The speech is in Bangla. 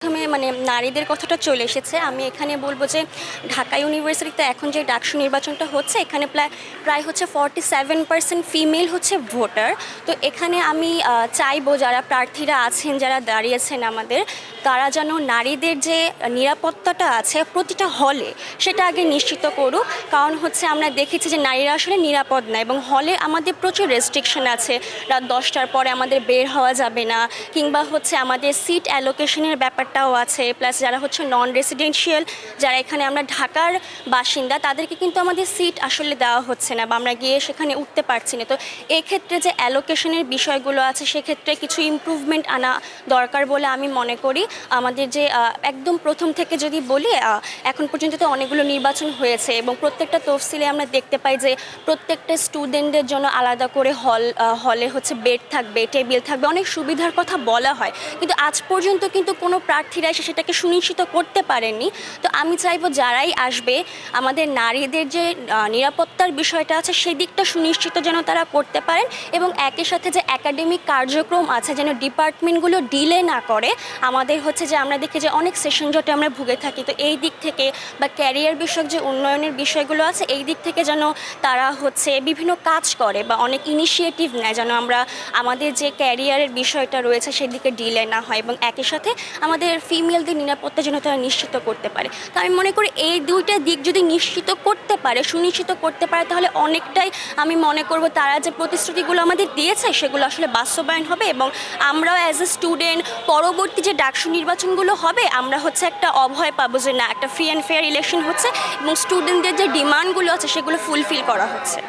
প্রথমে নারীদের কথাটা চলে এসেছে। আমি এখানে বলব যে ঢাকা ইউনিভার্সিটিতে এখন যে ডাকসু নির্বাচনটা হচ্ছে এখানে প্রায় হচ্ছে 47% ফিমেল হচ্ছে ভোটার। তো এখানে আমি চাইবো যারা প্রার্থীরা আছেন, যারা দাঁড়িয়েছেন আমাদের, তারা যেন নারীদের যে নিরাপত্তাটা আছে প্রতিটা হলে সেটা আগে নিশ্চিত করুক। কারণ হচ্ছে আমরা দেখেছি যে নারীরা আসলে নিরাপদ না, এবং হলে আমাদের প্রচুর রেস্ট্রিকশন আছে। রাত 10টার পরে আমাদের বের হওয়া যাবে না, কিংবা হচ্ছে আমাদের সিট অ্যালোকেশনের ব্যাপারটাও আছে। প্লাস যারা হচ্ছে নন রেসিডেন্সিয়াল, যারা এখানে আমরা ঢাকার বাসিন্দা, তাদেরকে কিন্তু আমাদের সিট আসলে দেওয়া হচ্ছে না বা আমরা গিয়ে সেখানে উঠতে পারছি না। তো এক্ষেত্রে যে অ্যালোকেশনের বিষয়গুলো আছে সেক্ষেত্রে কিছু ইমপ্রুভমেন্ট আনা দরকার বলে আমি মনে করি। আমাদের যে একদম প্রথম থেকে যদি বলি, এখন পর্যন্ত তো অনেকগুলো নির্বাচন হয়েছে এবং প্রত্যেকটা তফসিলে আমরা দেখতে পাই যে প্রত্যেকটা স্টুডেন্টদের জন্য আলাদা করে হলে হচ্ছে বেড থাকবে, টেবিল থাকবে, অনেক সুবিধার কথা বলা হয়, কিন্তু আজ পর্যন্ত কিন্তু কোনো প্রার্থীরা এসে সেটাকে সুনিশ্চিত করতে পারেননি। তো আমি চাইবো যারাই আসবে আমাদের নারীদের যে নিরাপত্তার বিষয়টা আছে সেদিকটা সুনিশ্চিত যেন তারা করতে পারেন, এবং একই সাথে যে একাডেমিক কার্যক্রম আছে যেন ডিপার্টমেন্টগুলো ডিলে না করে। আমাদের হচ্ছে যে আমরা দেখি যে অনেক সেশন জটে আমরা ভুগে থাকি, তো এই দিক থেকে বা ক্যারিয়ার বিষয়ক যে উন্নয়নের বিষয়গুলো আছে এই দিক থেকে যেন তারা হচ্ছে বিভিন্ন কাজ করে বা অনেক ইনিশিয়েটিভ নেয়, যেন আমরা আমাদের যে ক্যারিয়ারের বিষয়টা রয়েছে সেদিকে ডিলে না হয়, এবং একই সাথে আমাদের ফিমেলদের নিরাপত্তা যেন তারা নিশ্চিত করতে পারে। তো আমি মনে করি এই দুইটা দিক যদি নিশ্চিত করতে পারে, সুনিশ্চিত করতে পারে, তাহলে অনেকটাই আমি মনে করব তারা যে প্রতিশ্রুতিগুলো আমাদের দিয়েছে সেগুলো আসলে বাস্তবায়ন হবে, এবং আমরাও অ্যাজ এ স্টুডেন্ট পরবর্তী যে ডাকসু নির্বাচনগুলো হবে আমরা হচ্ছে একটা অভয় পাবো যে না, একটা ফ্রি অ্যান্ড ফেয়ার ইলেকশন হচ্ছে এবং স্টুডেন্টদের যে ডিমান্ডগুলো আছে সেগুলো ফুলফিল করা হচ্ছে।